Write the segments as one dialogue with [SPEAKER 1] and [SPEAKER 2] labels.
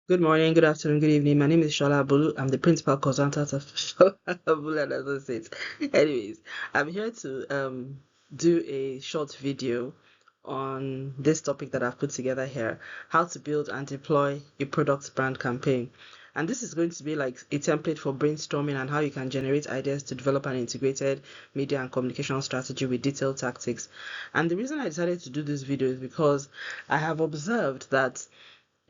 [SPEAKER 1] Good morning, good afternoon, good evening. My name is Sola Abulu. I'm the principal consultant of Sola Abulu and Associates. Anyways, I'm here to do a short video on this topic that I've put together here, how to build and deploy a product brand campaign. And this is going to be like a template for brainstorming and how you can generate ideas to develop an integrated media and communication strategy with detailed tactics. And the reason I decided to do this video is because I have observed that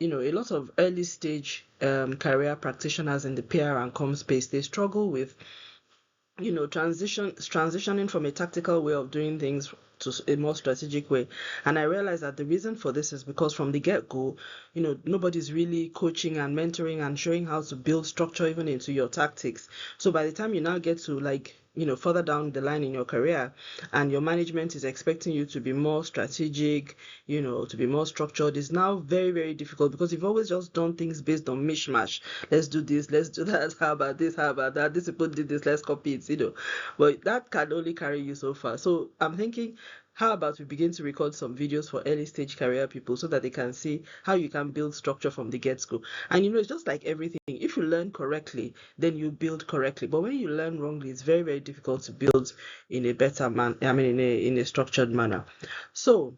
[SPEAKER 1] a lot of early stage career practitioners in the PR and com space, they struggle with, transitioning from a tactical way of doing things to a more strategic way. And I realized that the reason for this is because from the get-go, nobody's really coaching and mentoring and showing how to build structure even into your tactics. So by the time you now get to further down the line in your career and your management is expecting you to be more strategic, to be more structured, it's now very, very difficult because you've always just done things based on mishmash. Let's do this, let's do that, how about this, how about that, this people did this, let's copy it. But that can only carry you so far. So I'm thinking, how about we begin to record some videos for early stage career people so that they can see how you can build structure from the get-go. And it's just like everything. If you learn correctly, then you build correctly. But when you learn wrongly, it's very, very difficult to build in a better man. I mean, in a structured manner. So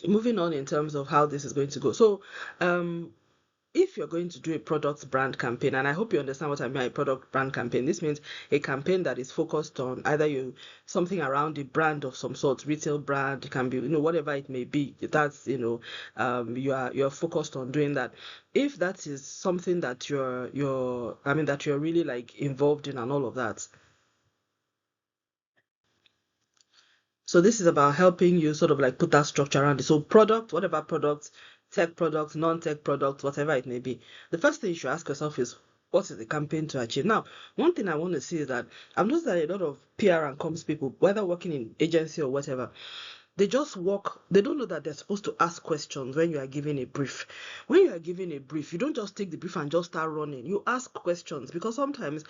[SPEAKER 1] moving on in terms of how this is going to go. So if you're going to do a product brand campaign, and I hope you understand what I mean by a product brand campaign, this means a campaign that is focused on either something around a brand of some sort, retail brand, it can be, whatever it may be. That's, you're focused on doing that. If that is something that that you're really like involved in and all of that. So this is about helping you sort of like put that structure around it. So product, whatever products, tech products, non-tech products, whatever it may be. The first thing you should ask yourself is, what is the campaign to achieve? Now, one thing I want to see is that I've noticed that a lot of PR and comms people, whether working in agency or whatever, they just walk, they don't know that they're supposed to ask questions when you are giving a brief. When you are giving a brief, you don't just take the brief and just start running. You ask questions because sometimes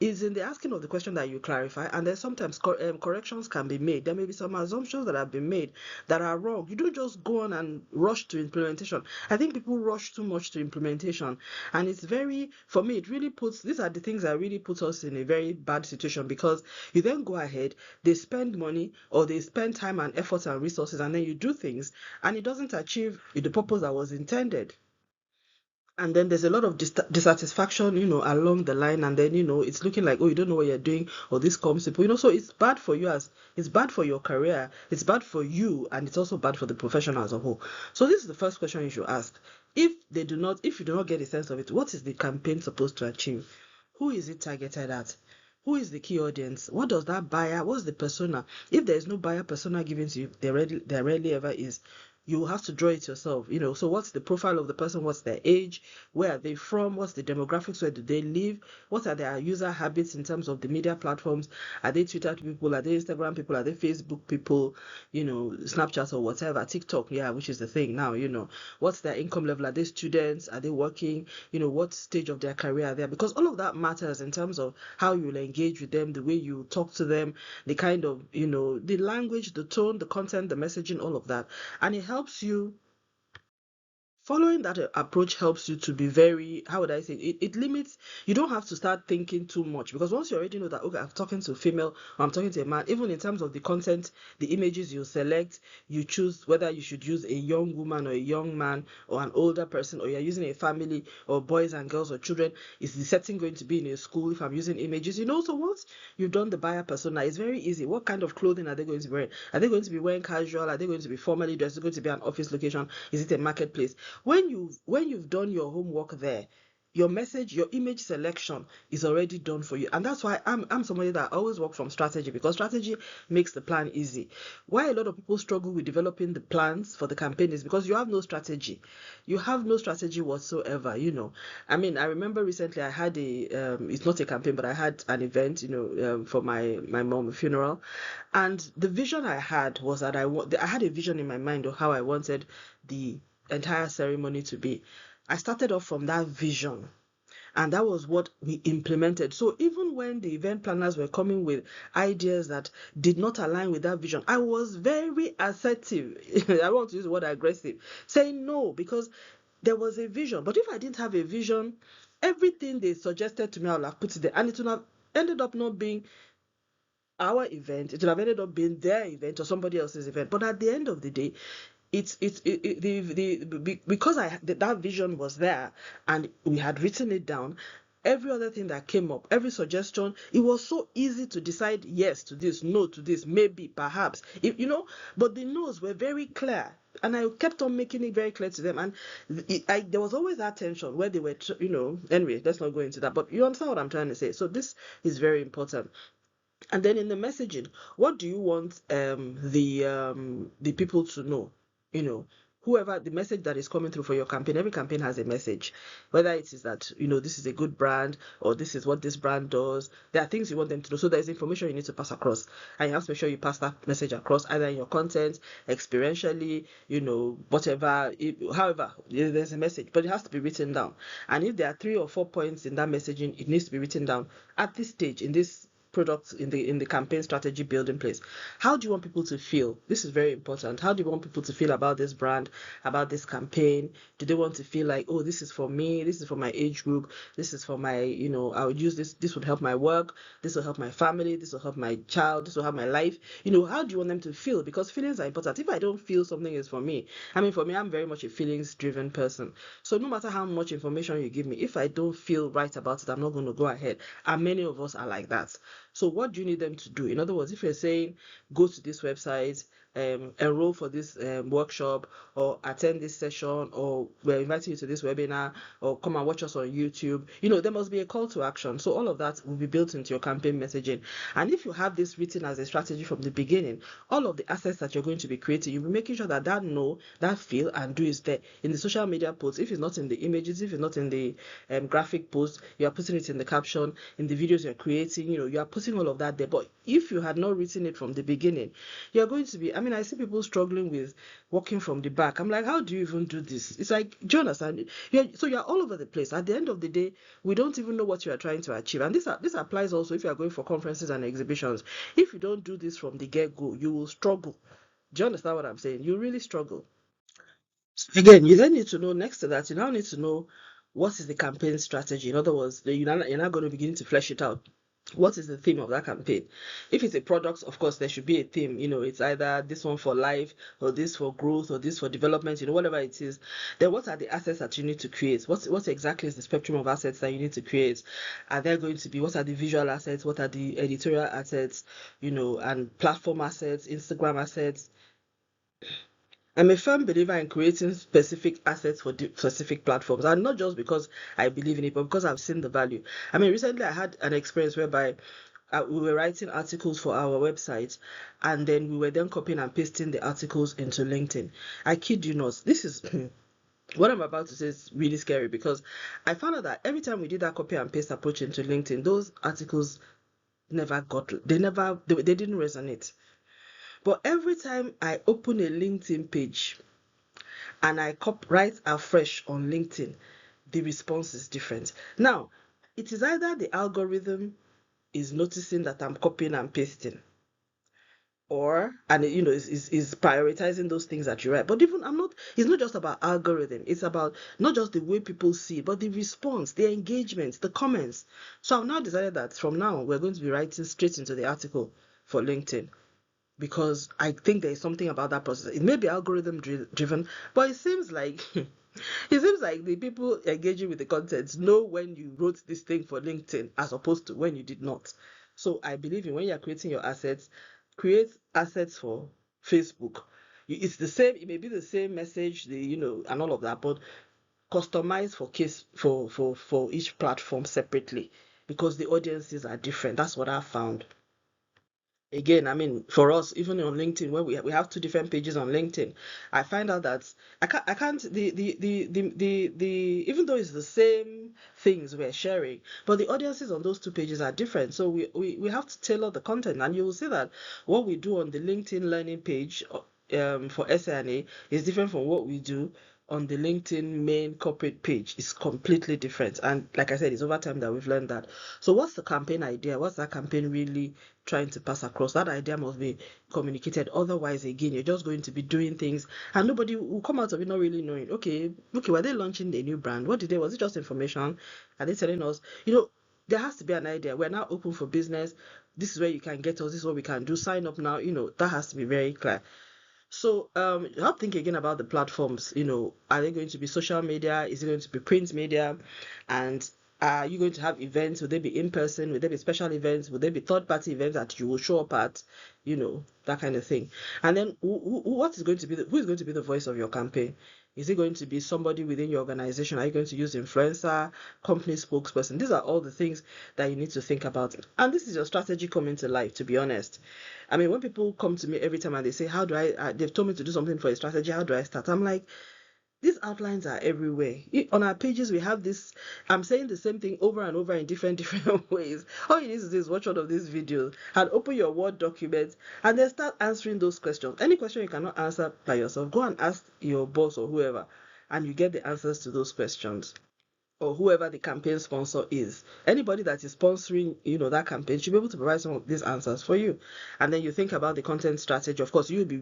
[SPEAKER 1] it's in the asking of the question that you clarify, and then sometimes corrections can be made. There may be some assumptions that have been made that are wrong. You don't just go on and rush to implementation. I think people rush too much to implementation, and it's very, for me, it really puts, these are the things that really put us in a very bad situation because you then go ahead, they spend money or they spend time and effort and resources, and then you do things and it doesn't achieve the purpose that was intended. And then there's a lot of dissatisfaction, along the line, and then it's looking like, oh, you don't know what you're doing, or this comes to, so it's bad for you, as it's bad for your career, it's bad for you, and it's also bad for the professional as a whole. So this is the first question you should ask. If you do not get a sense of it, what is the campaign supposed to achieve? Who is it targeted at? Who is the key audience? What does that buyer, what's the persona? If there is no buyer persona given to you, there rarely ever is. You have to draw it yourself. So what's the profile of the person? What's their age? Where are they from? What's the demographics? Where do they live? What are their user habits in terms of the media platforms? Are they Twitter people? Are they Instagram people? Are they Facebook people? Snapchat or whatever, TikTok, yeah, which is the thing now. What's their income level? Are they students? Are they working? What stage of their career are they? Because all of that matters in terms of how you'll engage with them, the way you talk to them, the kind of, the language, the tone, the content, the messaging, all of that. And it helps you. Following that approach helps you to be very, how would I say, it limits, you don't have to start thinking too much because once you already know that, okay, I'm talking to a female or I'm talking to a man, even in terms of the content, the images you select, you choose whether you should use a young woman or a young man or an older person, or you're using a family or boys and girls or children. Is the setting going to be in a school if I'm using images? So once you've done the buyer persona, it's very easy. What kind of clothing are they going to be wearing? Are they going to be wearing casual? Are they going to be formally dressed? Is it going to be an office location? Is it a marketplace? When you've done your homework there, your message, your image selection is already done for you. And that's why I'm somebody that always work from strategy, because strategy makes the plan easy. Why a lot of people struggle with developing the plans for the campaign is because you have no strategy. You have no strategy whatsoever. I mean, I remember recently I had it's not a campaign, but I had an event, for my mom's funeral. And the vision I had was that I had a vision in my mind of how I wanted the entire ceremony to be. I started off from that vision, and that was what we implemented. So even when the event planners were coming with ideas that did not align with that vision, I was very assertive. I want to use the word aggressive, saying no, because there was a vision. But if I didn't have a vision, everything they suggested to me, I would have put it there. And it would have ended up not being our event. It would have ended up being their event or somebody else's event. But at the end of the day, because that vision was there and we had written it down. Every other thing that came up, every suggestion, it was so easy to decide yes to this, no to this, maybe, perhaps, if you know. But the no's were very clear, and I kept on making it very clear to them. And there was always that tension where they were, Anyway, let's not go into that. But you understand what I'm trying to say. So this is very important. And then in the messaging, what do you want the people to know? You know, whoever the message that is coming through for your campaign, every campaign has a message. Whether it is that, this is a good brand or this is what this brand does. There are things you want them to know. So there's information you need to pass across. And you have to make sure you pass that message across either in your content, experientially, whatever, however, there's a message, but it has to be written down. And if there are 3 or 4 points in that messaging, it needs to be written down at this stage, in this products in the campaign strategy building place. How do you want people to feel? This is very important. How do you want people to feel about this brand, about this campaign? Do they want to feel like, oh, this is for me, this is for my age group, this is for my, I would use this would help my work, this will help my family, this will help my child, this will help my life. How do you want them to feel? Because feelings are important. If I don't feel something is for me, for me, I'm very much a feelings driven person. So no matter how much information you give me, if I don't feel right about it, I'm not going to go ahead. And many of us are like that. So what do you need them to do? In other words, if you're saying go to this website, enroll for this workshop, or attend this session, or we're inviting you to this webinar, or come and watch us on YouTube, there must be a call to action. So all of that will be built into your campaign messaging. And if you have this written as a strategy from the beginning, all of the assets that you're going to be creating, you'll be making sure that know, that feel, and do is there in the social media posts. If it's not in the images, if it's not in the graphic post, you are putting it in the caption, in the videos you're creating, you are putting all of that there. But if you had not written it from the beginning, you're going to be, I see people struggling with working from the back. I'm like, how do you even do this? It's like, do you understand? So you're all over the place. At the end of the day, we don't even know what you are trying to achieve. And this applies also if you are going for conferences and exhibitions. If you don't do this from the get-go, you will struggle. Do you understand what I'm saying? You really struggle. Again, you then need to know, next to that, you now need to know what is the campaign strategy. In other words, you're not going to begin to flesh it out. What is the theme of that campaign? If it's a product, of course, there should be a theme. It's either this one for life, or this for growth, or this for development, whatever it is. Then what are the assets that you need to create? What exactly is the spectrum of assets that you need to create? Are there going to be, what are the visual assets? What are the editorial assets? And platform assets, Instagram assets? I'm a firm believer in creating specific assets for specific platforms, and not just because I believe in it, but because I've seen the value. Recently I had an experience whereby we were writing articles for our website, and then we were then copying and pasting the articles into LinkedIn. I kid you not, this is what I'm about to say is really scary, because I found out that every time we did that copy and paste approach into LinkedIn, those articles they didn't resonate. But every time I open a LinkedIn page and I write afresh on LinkedIn, the response is different. Now, it is either the algorithm is noticing that I'm copying and pasting, and is prioritizing those things that you write. But even it's not just about algorithm, it's about not just the way people see it, but the response, the engagement, the comments. So I've now decided that from now we're going to be writing straight into the article for LinkedIn, because I think there is something about that process. It may be algorithm driven, but it seems like the people engaging with the content know when you wrote this thing for LinkedIn as opposed to when you did not. So I believe in, when you're creating your assets, create assets for Facebook. It's the same, it may be the same message, and all of that, but customize for each platform separately, because the audiences are different. That's what I found. Again, for us, even on LinkedIn, when we have two different pages on LinkedIn, I find out that I can't the even though it's the same things we're sharing, but the audiences on those two pages are different. So we have to tailor the content, and you will see that what we do on the LinkedIn learning page for SNA is different from what we do on the LinkedIn main corporate page is completely different. And like I said, it's over time that we've learned that. So what's the campaign idea? What's that campaign really trying to pass across? That idea must be communicated. Otherwise, again, you're just going to be doing things and nobody will come out of it not really knowing, okay, were they launching a new brand? What did they, was it just information? Are they telling us, there has to be an idea. We're now open for business. This is where you can get us. This is what we can do. Sign up now. That has to be very clear. So you have to think again about the platforms. Are they going to be social media? Is it going to be print media? And are you going to have events? Will they be in person? Will there be special events? Will there be third-party events that you will show up at? That kind of thing. And then what is going to be who is going to be the voice of your campaign? Is it going to be somebody within your organization? Are you going to use influencer, company spokesperson? These are all the things that you need to think about. And this is your strategy coming to life, to be honest. I mean, when people come to me every time and they say, how do they've told me to do something for a strategy, how do I start? I'm like, these outlines are everywhere. On our pages, we have this. I'm saying the same thing over and over in different ways. All you need to do is watch one of these videos and open your Word document and then start answering those questions. Any question you cannot answer by yourself, go and ask your boss or whoever, and you get the answers to those questions. Or whoever the campaign sponsor is. Anybody that is sponsoring, that campaign should be able to provide some of these answers for you. And then you think about the content strategy. Of course, you'll be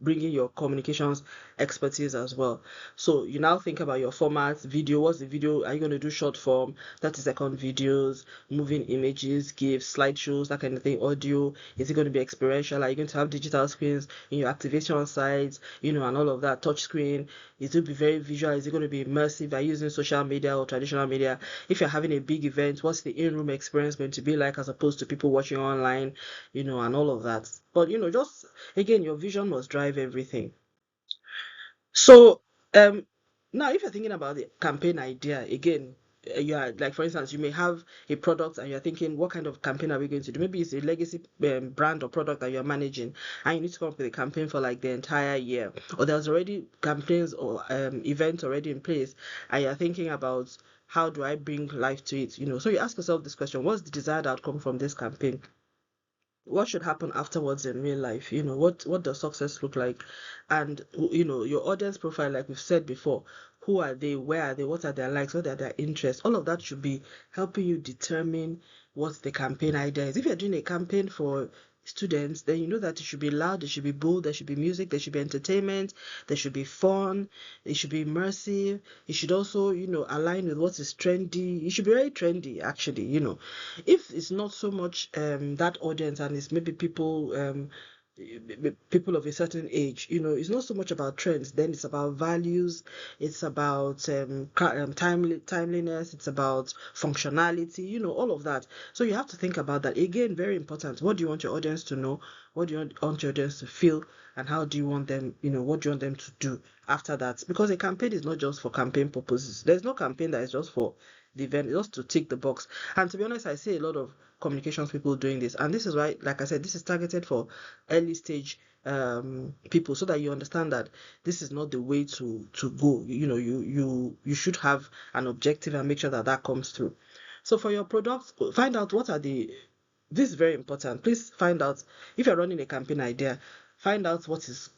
[SPEAKER 1] bringing your communications expertise as well. So you now think about your format, video. What's the video? Are you going to do short form, 30-second videos, moving images, GIFs, slideshows, that kind of thing, audio? Is it going to be experiential? Are you going to have digital screens in your activation sites, and all of that, touch screen? Is it be very visual? Is it going to be immersive? Are you using social media or traditional media? If you're having a big event, what's the in-room experience going to be like as opposed to people watching online, and all of that? But, just again, your vision must drive everything. So, now if you're thinking about the campaign idea, again, you are like, for instance, you may have a product and you're thinking, what kind of campaign are we going to do? Maybe it's a legacy brand or product that you're managing, and you need to come up with a campaign for like the entire year, or there's already campaigns or events already in place, and you're thinking about how do I bring life to it? So you ask yourself this question: what's the desired outcome from this campaign? What should happen afterwards in real life? What does success look like? And your audience profile, like we've said before, who are they, where are they, what are their likes, what are their interests? All of that should be helping you determine what the campaign idea is. If you're doing a campaign for students, then you know that it should be loud, it should be bold, there should be music, there should be entertainment, there should be fun, it should be immersive, it should also align with what is trendy. It should be very trendy, actually. If it's not so much that audience, and it's maybe people of a certain age, it's not so much about trends. Then it's about values, it's about timeliness, it's about functionality, all of that. So you have to think about that. Again, very important. What do you want your audience to know? What do you want your audience to feel? And how do you want them, what do you want them to do after that? Because a campaign is not just for campaign purposes. There's no campaign that is just for the event, just to tick the box. And to be honest, I see a lot of communications people doing this, and this is why, like I said, this is targeted for early stage people, so that you understand that this is not the way to go. You should have an objective and make sure that that comes through. So for your products, find out what are the this is very important. Please find out, if you're running a campaign idea, find out what is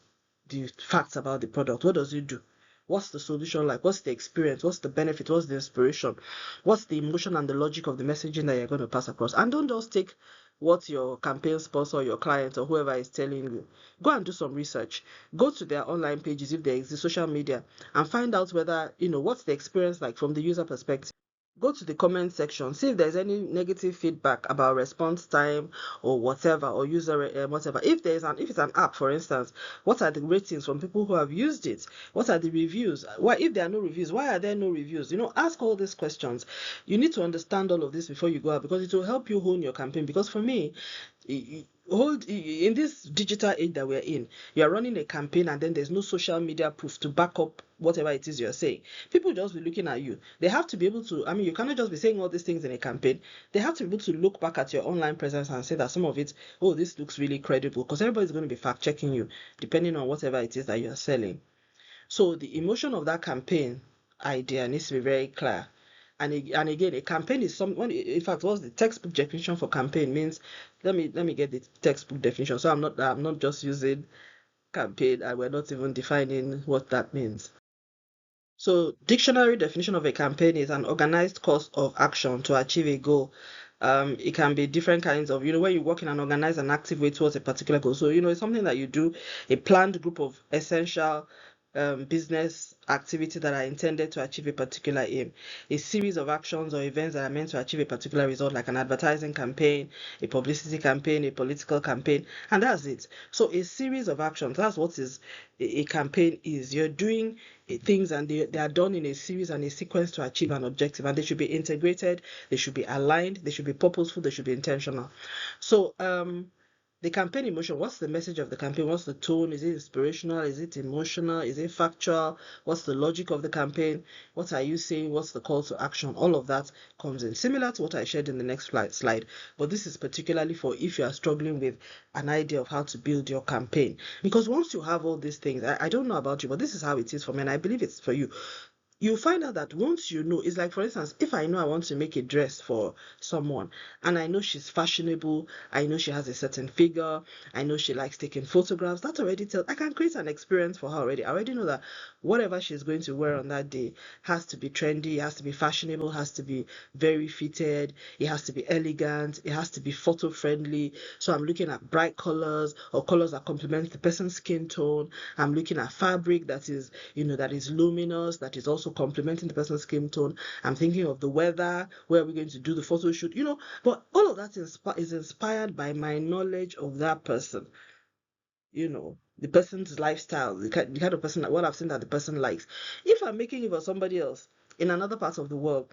[SPEAKER 1] the facts about the product. What does it do? What's the solution like? What's the experience? What's the benefit? What's the inspiration? What's the emotion and the logic of the messaging that you're going to pass across? And don't just take what your campaign sponsor, your client, or whoever is telling you. Go and do some research. Go to their online pages, if they exist, social media, and find out whether, what's the experience like from the user perspective. Go to the comment section, see if there's any negative feedback about response time or whatever, or user whatever. If it's an app, for instance, what are the ratings from people who have used it? What are the reviews? Why, if there are no reviews, why are there no reviews? Ask all these questions. You need to understand all of this before you go out, because it will help you hone your campaign. Because for me, in this digital age that we're in, you're running a campaign and then there's no social media proof to back up whatever it is you're saying. People just be looking at you. They have to be able to, I mean, you cannot just be saying all these things in a campaign. They have to be able to look back at your online presence and say that some of it, oh, this looks really credible, because everybody's going to be fact checking you depending on whatever it is that you're selling. So the emotion of that campaign idea needs to be very clear. And again, a campaign is someone. In fact, what's the textbook definition for campaign means? Let me get the textbook definition. So I'm not just using campaign, and we're not even defining what that means. So, dictionary definition of a campaign is an organized course of action to achieve a goal. It can be different kinds of, when you work in an organized and active way towards a particular goal. So, it's something that you do, a planned group of essential business activity that are intended to achieve a particular aim. A series of actions or events that are meant to achieve a particular result, like an advertising campaign, a publicity campaign, a political campaign, and that's it. So, a series of actions, that's what is a campaign is. You're doing things and they are done in a series and a sequence to achieve an objective, and they should be integrated, they should be aligned, they should be purposeful, they should be intentional. So the campaign emotion, what's the message of the campaign? What's the tone? Is it inspirational? Is it emotional? Is it factual? What's the logic of the campaign? What are you saying? What's the call to action? All of that comes in, similar to what I shared in the next slide. But this is particularly for if you are struggling with an idea of how to build your campaign. Because once you have all these things, I don't know about you, but this is how it is for me, and I believe it's for you. You find out that once you know, it's like, for instance, if I know I want to make a dress for someone and I know she's fashionable, I know she has a certain figure, I know she likes taking photographs, that already tells, I can create an experience for her already. I already know that whatever she's going to wear on that day has to be trendy, it has to be fashionable, has to be very fitted, it has to be elegant, it has to be photo friendly. So I'm looking at bright colors or colors that complement the person's skin tone. I'm looking at fabric that is, that is luminous, that is also complementing the person's skin tone. I'm thinking of the weather, where we're going to do the photo shoot, but all of that is inspired by my knowledge of that person, the person's lifestyle, the kind of person, what I've seen that the person likes. If I'm making it for somebody else in another part of the world,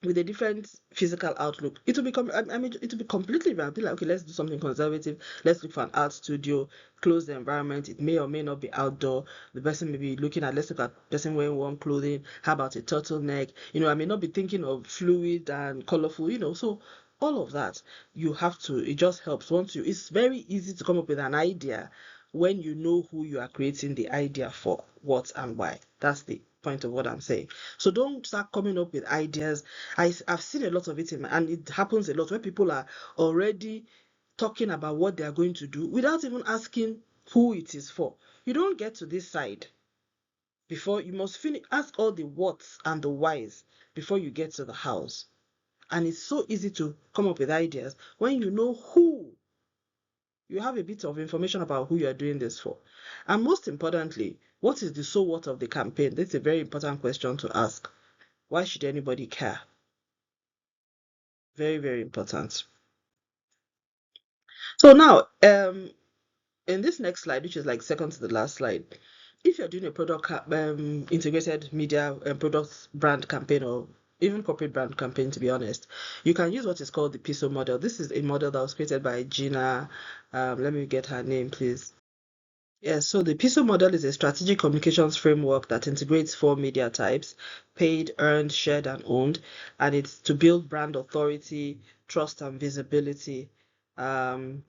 [SPEAKER 1] with a different physical outlook, it will become, I mean, it will be completely different. I'll be like, okay, let's do something conservative. Let's look for an art studio, close the environment. It may or may not be outdoor. The person may be looking at, let's look at person wearing warm clothing. How about a turtleneck? I may not be thinking of fluid and colorful, so all of that, you have to, it just helps. It's very easy to come up with an idea when you know who you are creating the idea for, what and why. That's the point of what I'm saying. So don't start coming up with ideas. I've seen a lot of it and it happens a lot where people are already talking about what they are going to do without even asking who it is for. You don't get to this side before you must finish, ask all the whats and the whys before you get to the hows. And it's so easy to come up with ideas when you know who, you have a bit of information about who you are doing this for. And most importantly, what is the so what of the campaign? That's a very important question to ask. Why should anybody care? Very, very important. So now, in this next slide, which is like second to the last slide, if you're doing a product integrated media and product brand campaign, or even corporate brand campaign, to be honest, you can use what is called the PESO model. This is a model that was created by Gina. Let me get her name, please. Yes, so the PESO model is a strategic communications framework that integrates four media types: paid, earned, shared, and owned, and it's to build brand authority, trust, and visibility. Um,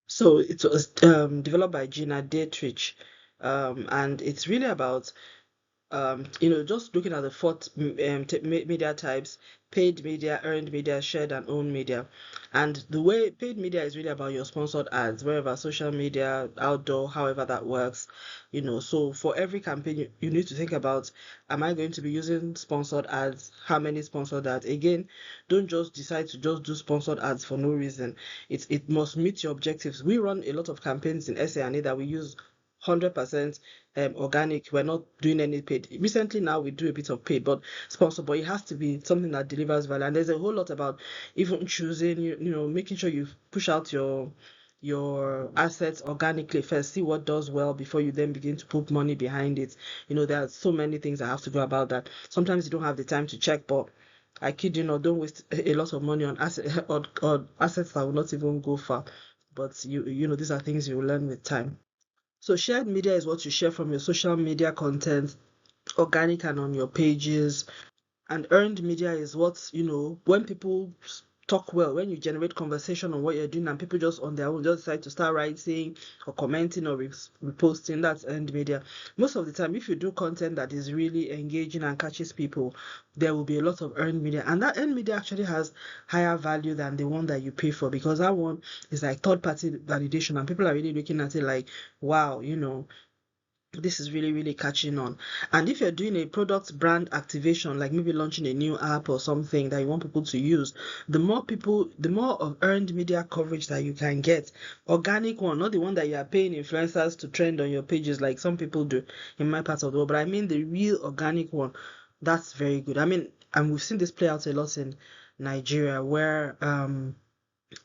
[SPEAKER 1] so it was developed by Gina Dietrich, and it's really about just looking at the four media types: paid media, earned media, shared and owned media. And the way paid media is really about your sponsored ads, wherever social media, outdoor, however that works. So for every campaign, you need to think about, am I going to be using sponsored ads? How many sponsored ads? Again, don't just decide to just do sponsored ads for no reason. It must meet your objectives. We run a lot of campaigns in SA that we use 100% organic. We're not doing any paid. Recently now we do a bit of paid, but sponsor. But it has to be something that delivers value. And there's a whole lot about even choosing, making sure you push out your assets organically first, see what does well before you then begin to put money behind it. There are so many things that have to go about that. Sometimes you don't have the time to check, but I kid you not, don't waste a lot of money on on assets that will not even go far. But these are things you will learn with time. So shared media is what you share from your social media content, organic and on your pages. And earned media is what, when people talk well, when you generate conversation on what you're doing and people just on their own just decide to start writing or commenting or reposting, that's earned media. Most of the time, if you do content that is really engaging and catches people, there will be a lot of earned media. And that earned media actually has higher value than the one that you pay for, because that one is like third party validation and people are really looking at it like, wow, this is really, really catching on. And if you're doing a product brand activation, like maybe launching a new app or something that you want people to use, the more of earned media coverage that you can get, organic one, not the one that you are paying influencers to trend on your pages like some people do in my part of the world, but I mean the real organic one. That's very good. I mean, and we've seen this play out a lot in Nigeria, where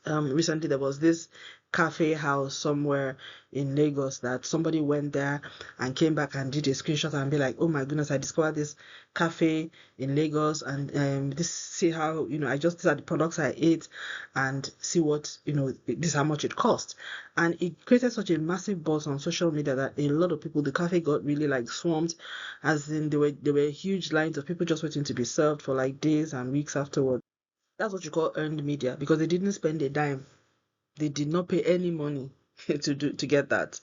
[SPEAKER 1] recently there was this cafe house somewhere in Lagos that somebody went there and came back and did a screenshot and be like, oh my goodness, I discovered this cafe in Lagos, and this, see how, I just, these are the products I ate, and see what, this is how much it cost. And it created such a massive buzz on social media that a lot of people, the cafe got really like swamped, as in there were huge lines of people just waiting to be served for like days and weeks afterwards. That's what you call earned media, because they didn't spend a dime. They did not pay any money to get that.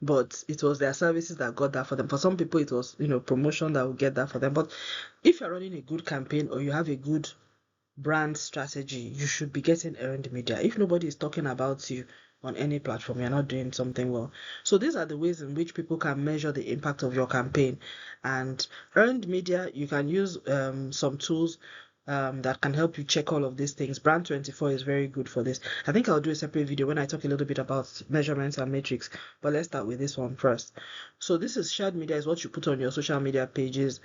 [SPEAKER 1] But it was their services that got that for them. For some people, it was, promotion that will get that for them. But if you're running a good campaign or you have a good brand strategy, you should be getting earned media. If nobody is talking about you on any platform, you're not doing something well. So these are the ways in which people can measure the impact of your campaign. And earned media, you can use some tools that can help you check all of these things. Brand24 is very good for this. I think I'll do a separate video when I talk a little bit about measurements and metrics, but let's start with this one first. So this is shared media, is what you put on your social media pages.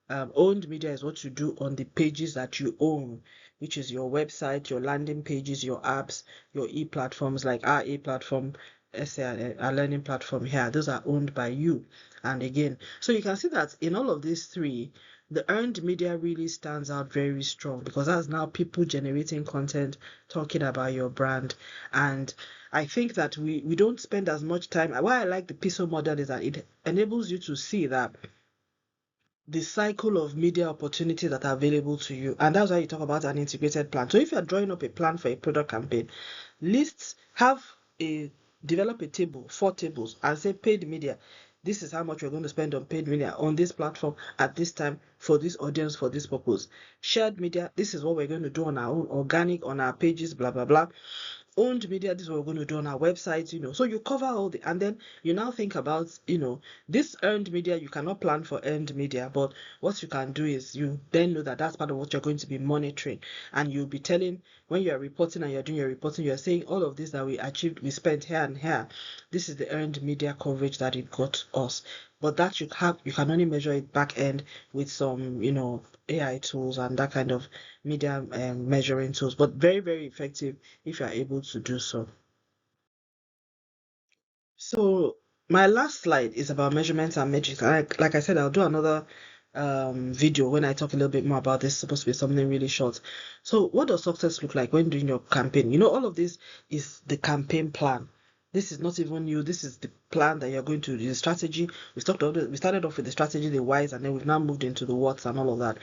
[SPEAKER 1] Owned media is what you do on the pages that you own, which is your website, your landing pages, your apps, your e-platforms like our e-platform, our learning platform here. Those are owned by you. And again, so you can see that in all of these three, the earned media really stands out very strong, because that's now people generating content talking about your brand. And I think that we don't spend as much time. Why I like the PESO model is that it enables you to see that the cycle of media opportunities that are available to you. And that's why you talk about an integrated plan. So if you're drawing up a plan for a product campaign, develop a table, 4 tables, and say paid media. This is how much we're going to spend on paid media on this platform at this time for this audience, for this purpose. Shared media, this is what we're going to do on our own, organic, on our pages, blah, blah, blah. Owned media, this is what we're going to do on our website. So you cover all the, and then you now think about, this earned media. You cannot plan for earned media, but what you can do is you then know that that's part of what you're going to be monitoring, and you'll be telling, when you're reporting and you're doing your reporting, you're saying all of this that we achieved, we spent here and here. This is the earned media coverage that it got us. But that you can only measure it back end with some, AI tools and that kind of media measuring tools, but very, very effective if you are able to do so. So my last slide is about measurements and metrics. Like I said, I'll do another video when I talk a little bit more about this. It's supposed to be something really short. So what does success look like when doing your campaign? All of this is the campaign plan. This is not even new. This is the plan that you're going to do, the strategy. We started off with the strategy, the whys, and then we've now moved into the whats and all of that.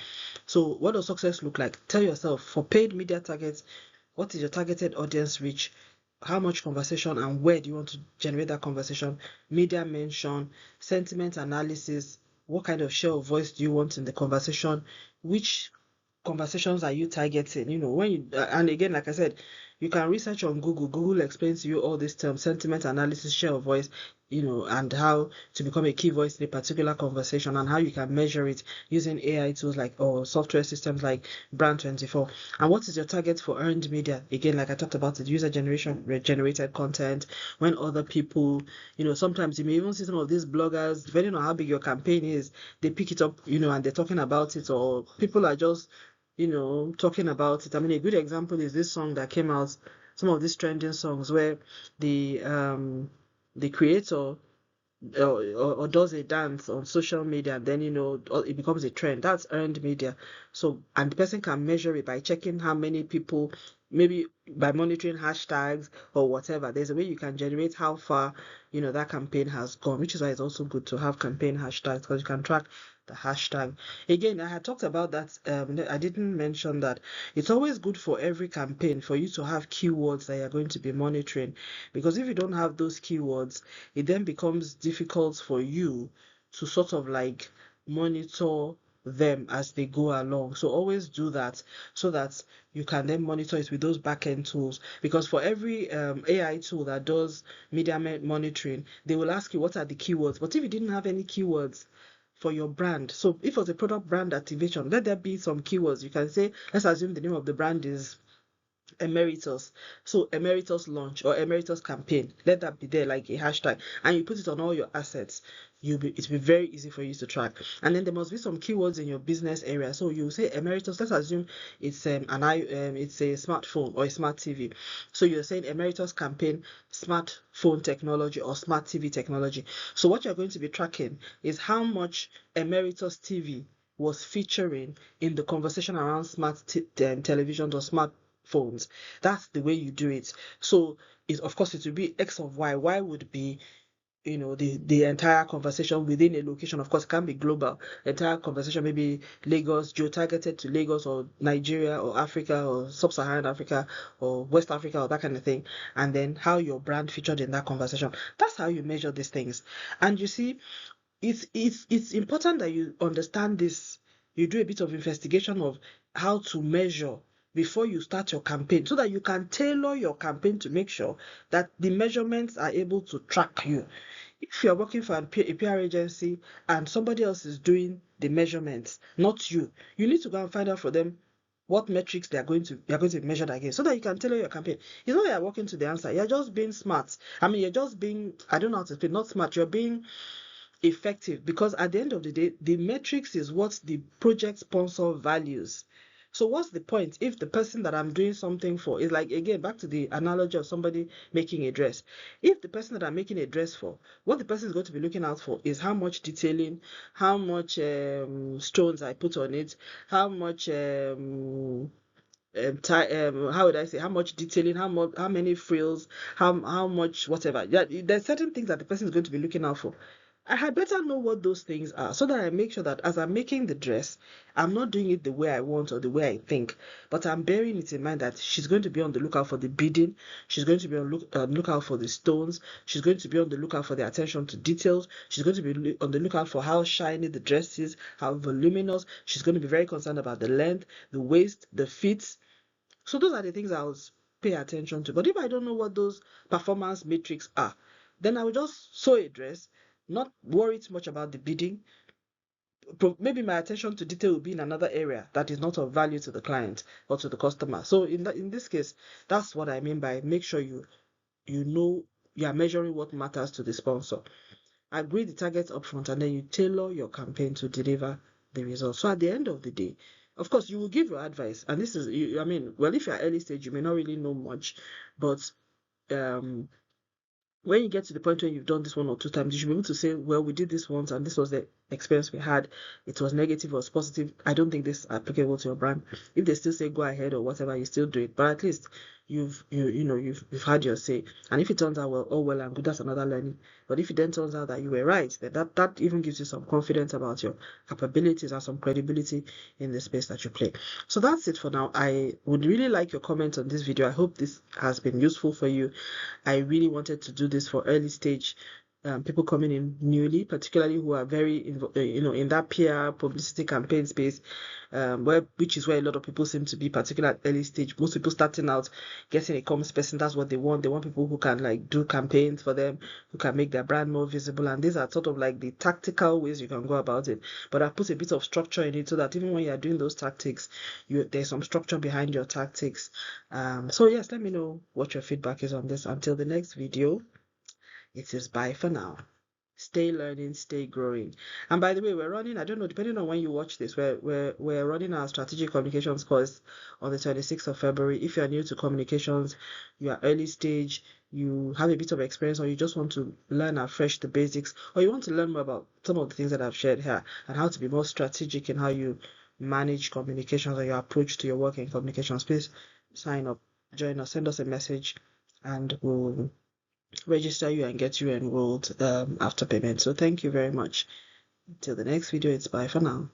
[SPEAKER 1] So what does success look like? Tell yourself, for paid media targets, what is your targeted audience reach? How much conversation and where do you want to generate that conversation? Media mention, sentiment analysis, what kind of share of voice do you want in the conversation? Which conversations are you targeting? When you and again, like I said, you can research on Google. Google explains to you all these terms: sentiment analysis, share of voice, and how to become a key voice in a particular conversation, and how you can measure it using AI tools or software systems like Brand24. And what is your target for earned media? Again, like I talked about it, user generated content. When other people, sometimes you may even see some of these bloggers, depending on how big your campaign is, they pick it up, and they're talking about it, or people are just talking about it. I mean, a good example is this song that came out, some of these trending songs where the creator or does a dance on social media, and then it becomes a trend. That's earned media. So, and the person can measure it by checking how many people, maybe by monitoring hashtags or whatever. There's a way you can generate how far that campaign has gone, which is why it's also good to have campaign hashtags, because you can track the hashtag. Again, I had talked about that. I didn't mention that it's always good for every campaign for you to have keywords that you're going to be monitoring, because if you don't have those keywords, it then becomes difficult for you to sort of like monitor them as they go along. So always do that so that you can then monitor it with those backend tools. Because for every AI tool that does media monitoring, they will ask you what are the keywords. But if you didn't have any keywords for your brand, so if it was a product brand activation, let there be some keywords. You can say, let's assume the name of the brand is Emeritus. So Emeritus launch or Emeritus campaign. Let that be there like a hashtag, and you put it on all your assets. It'll be very easy for you to track. And then there must be some keywords in your business area. So you say Emeritus. Let's assume it's it's a smartphone or a smart TV. So you're saying Emeritus campaign, smartphone technology or smart TV technology. So what you're going to be tracking is how much Emeritus TV was featuring in the conversation around smart televisions or smart phones. That's the way you do it. So it, of course, it will be X of Y. Y would be, the entire conversation within a location. Of course, it can be global. The entire conversation, maybe Lagos, geo-targeted to Lagos or Nigeria or Africa or sub-Saharan Africa or West Africa or that kind of thing. And then how your brand featured in that conversation. That's how you measure these things. And you see, it's important that you understand this. You do a bit of investigation of how to measure before you start your campaign so that you can tailor your campaign to make sure that the measurements are able to track you. If you're working for a PR agency and somebody else is doing the measurements, not you, you need to go and find out for them what metrics they are going to be measured against so that you can tailor your campaign. You know, you're working to the answer. You're just being smart. I mean, you're just being, I don't know how to say, not smart. You're being effective, because at the end of the day, the metrics is what the project sponsor values. So what's the point if the person that I'm doing something for is like, again, back to the analogy of somebody making a dress. If the person that I'm making a dress for, what the person is going to be looking out for is how much detailing, how much stones I put on it, how much how would I say, how much detailing, how many frills, how much whatever. Yeah, there's certain things that the person is going to be looking out for. I had better know what those things are so that I make sure that as I'm making the dress, I'm not doing it the way I want or the way I think, but I'm bearing it in mind that she's going to be on the lookout for the beading, she's going to be on lookout for the stones, she's going to be on the lookout for the attention to details, she's going to be on the lookout for how shiny the dress is, how voluminous, she's going to be very concerned about the length, the waist, the fit. So those are the things I'll pay attention to. But if I don't know what those performance metrics are, then I will just sew a dress, not worry too much about the bidding. Maybe my attention to detail will be in another area that is not of value to the client or to the customer. So in this case, that's what I mean by make sure you know you are measuring what matters to the sponsor. Agree the targets upfront, and then you tailor your campaign to deliver the results. So at the end of the day, of course, you will give your advice, and this is, I mean, well, if you're early stage, you may not really know much, but when you get to the point where you've done this 1 or 2 times, you should be able to say, well, we did this once and this was the experience we had. It was negative or positive. I don't think this is applicable to your brand. If they still say go ahead or whatever, you still do it. But at least you've had your say. And if it turns out well, oh well and good, that's another learning. But if it then turns out that you were right, then that even gives you some confidence about your capabilities and some credibility in the space that you play. So that's it for now. I would really like your comments on this video. I hope this has been useful for you. I really wanted to do this for early stage people coming in newly, particularly who are very in that PR publicity campaign space, which is where a lot of people seem to be, particularly at early stage. Most people starting out getting a comms person, that's what they want. They want people who can like do campaigns for them, who can make their brand more visible, and these are sort of like the tactical ways you can go about it. But I've put a bit of structure in it so that even when you are doing those tactics, there's some structure behind your tactics. So yes, let me know what your feedback is on this. Until the next video, it is bye for now. Stay learning, stay growing. And by the way, we're running, I don't know, depending on when you watch this, we're running our strategic communications course on the 26th of February. If you're new to communications, you are early stage, you have a bit of experience, or you just want to learn afresh the basics, or you want to learn more about some of the things that I've shared here and how to be more strategic in how you manage communications or your approach to your work in communications, please sign up, join us, send us a message, and we'll register you and get you enrolled after payment. So thank you very much. Till the next video, it's bye for now.